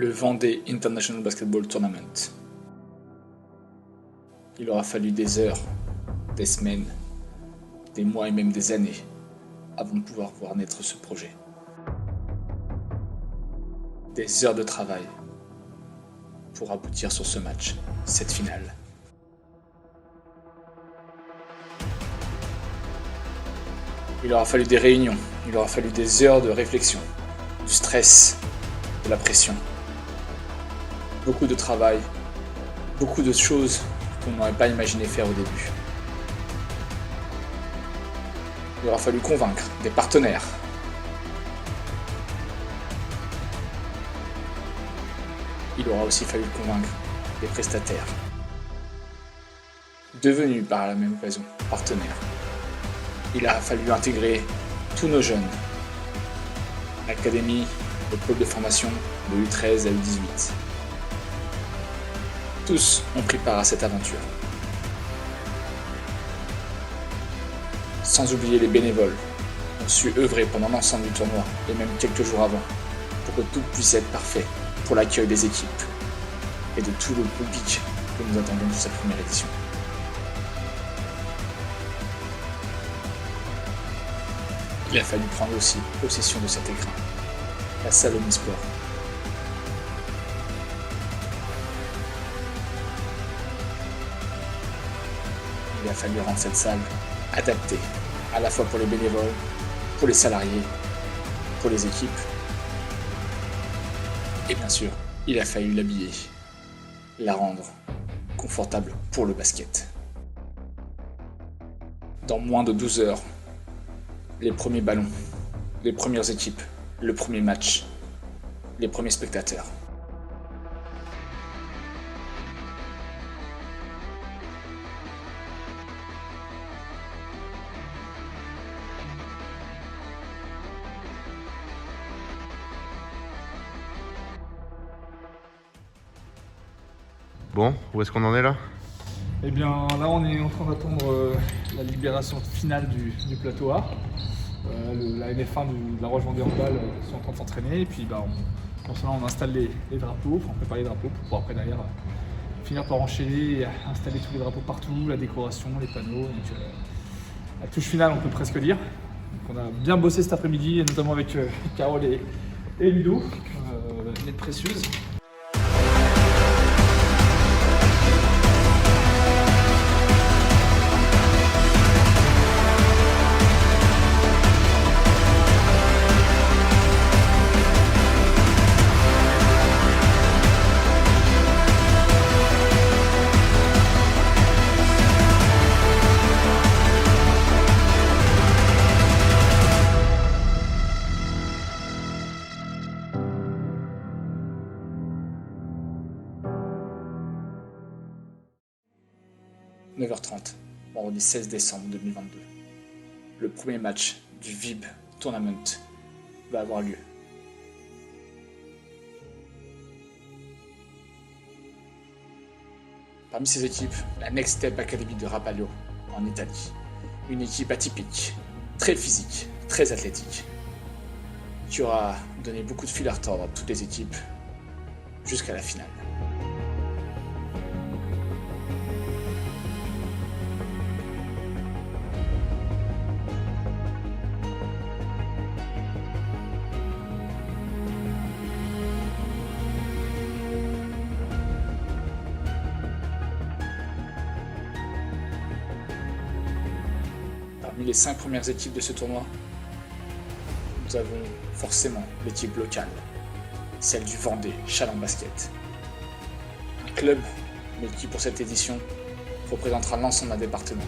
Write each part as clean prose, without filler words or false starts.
le Vendée International Basketball Tournament. Il aura fallu des heures, des semaines, des mois et même des années avant de pouvoir voir naître ce projet. Des heures de travail pour aboutir sur ce match, cette finale. Il aura fallu des réunions, il aura fallu des heures de réflexion, du stress, de la pression. Beaucoup de travail, beaucoup de choses qu'on n'aurait pas imaginé faire au début. Il aura fallu convaincre des partenaires. Il aura aussi fallu convaincre des prestataires, devenus par la même occasion partenaires. Il a fallu intégrer tous nos jeunes, l'académie, le pôle de formation de U13 à U18. Tous ont pris part à cette aventure. Sans oublier les bénévoles qui ont su œuvrer pendant l'ensemble du tournoi et même quelques jours avant pour que tout puisse être parfait pour l'accueil des équipes et de tout le public que nous attendons pour cette première édition. Il a fallu prendre aussi possession de cet écrin, la salle Omnisport. Il a fallu rendre cette salle adaptée, à la fois pour les bénévoles, pour les salariés, pour les équipes. Et bien sûr, il a fallu l'habiller, la rendre confortable pour le basket. Dans moins de 12 heures, les premiers ballons, les premières équipes, le premier match, les premiers spectateurs. Bon, où est-ce qu'on en est là? Eh bien là on est en train d'attendre la libération finale du plateau A. La NF1 de la Roche Vendée Handball sont en train de s'entraîner et puis pour cela on installe les drapeaux, on prépare les drapeaux pour pouvoir après derrière finir par enchaîner et installer tous les drapeaux partout, la décoration, les panneaux. Donc, la touche finale on peut presque dire. Donc, on a bien bossé cet après-midi et notamment avec Carole et Ludo, l'aide précieuse. « 9h30, vendredi 16 décembre 2022. Le premier match du VIB Tournament va avoir lieu. Parmi ces équipes, la Next Step Academy de Rapallo en Italie. Une équipe atypique, très physique, très athlétique, qui aura donné beaucoup de fil à retordre à toutes les équipes jusqu'à la finale. Parmi les 5 premières équipes de ce tournoi, nous avons forcément l'équipe locale, celle du Vendée Challenge Basket. Un club, mais qui pour cette édition représentera l'ensemble d'un département.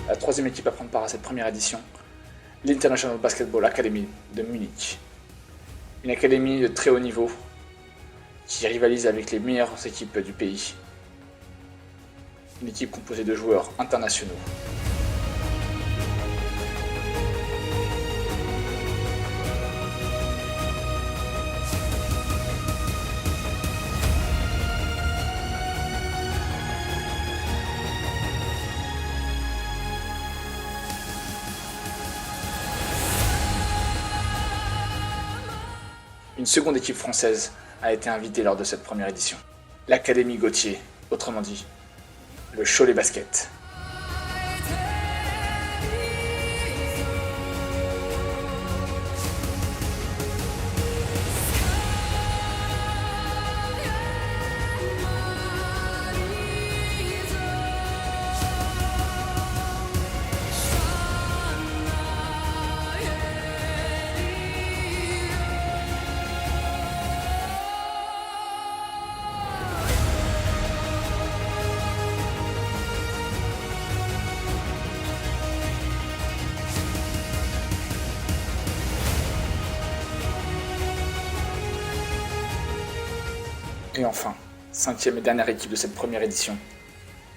La troisième équipe à prendre part à cette première édition, l'International Basketball Academy de Munich. Une académie de très haut niveau qui rivalise avec les meilleures équipes du pays. Une équipe composée de joueurs internationaux. Une seconde équipe française a été invitée lors de cette première édition. L'Académie Gauthier, autrement dit, le Cholet Basket. Et enfin, cinquième et dernière équipe de cette première édition,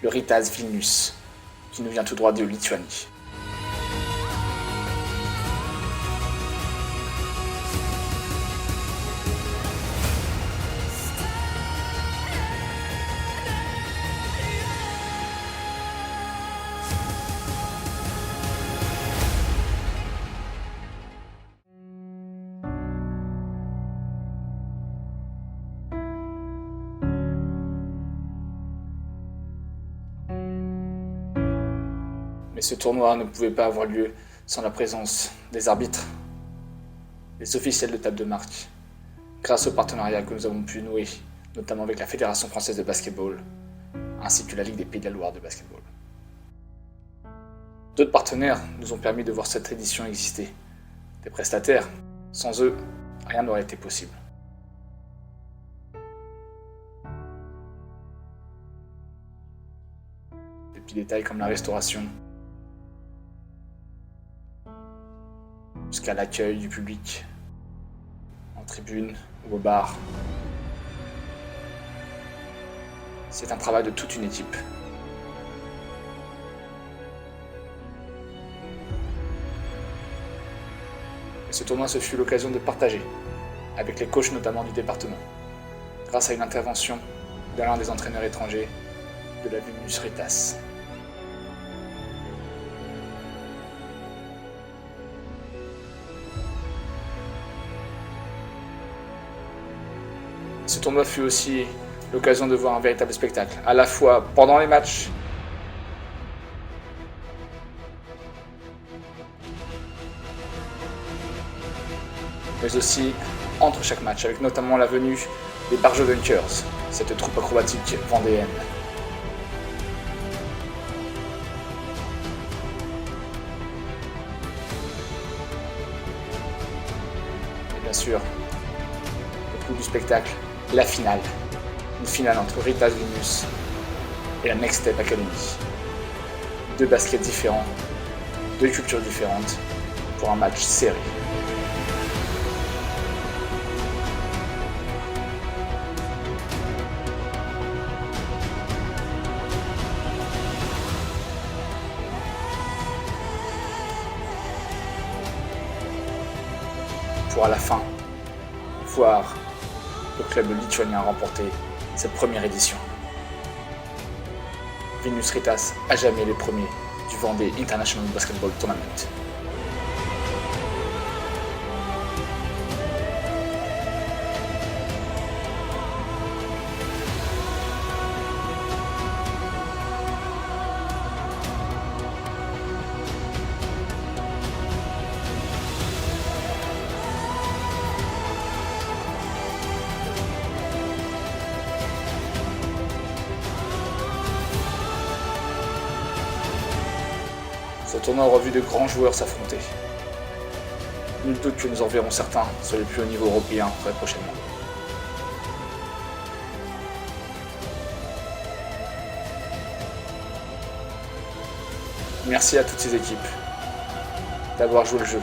le Ritas Vilnius, qui nous vient tout droit de Lituanie. Mais ce tournoi ne pouvait pas avoir lieu sans la présence des arbitres, des officiels de table de marque, grâce au partenariat que nous avons pu nouer, notamment avec la Fédération française de basketball, ainsi que la Ligue des Pays de la Loire de basketball. D'autres partenaires nous ont permis de voir cette édition exister. Des prestataires, sans eux, rien n'aurait été possible. Des petits détails comme la restauration, jusqu'à l'accueil du public, en tribune ou au bar. C'est un travail de toute une équipe. Et ce tournoi, ce fut l'occasion de partager, avec les coachs notamment du département, grâce à une intervention de l'un des entraîneurs étrangers de la Vilnius Ritas. Ce tournoi fut aussi l'occasion de voir un véritable spectacle, à la fois pendant les matchs, mais aussi entre chaque match, avec notamment la venue des Barjo Dunkers, cette troupe acrobatique vendéenne. Et bien sûr, au clou du spectacle, la finale. Une finale entre Ritas Vilnius et la Next Step Academy. Deux baskets différents, deux cultures différentes, pour un match serré. Pour à la fin, voir le club lituanien remporter cette première édition. Vilnius Ritas à jamais les premiers du Vendée International Basketball Tournament. Ce tournoi aura vu de grands joueurs s'affronter. Nul doute que nous en verrons certains sur les plus hauts niveaux européens très prochainement. Merci à toutes ces équipes d'avoir joué le jeu,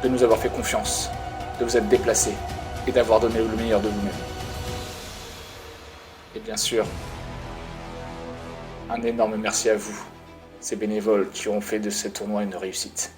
de nous avoir fait confiance, de vous être déplacés et d'avoir donné le meilleur de vous-même. Et bien sûr, un énorme merci à vous, ces bénévoles qui ont fait de ce tournoi une réussite.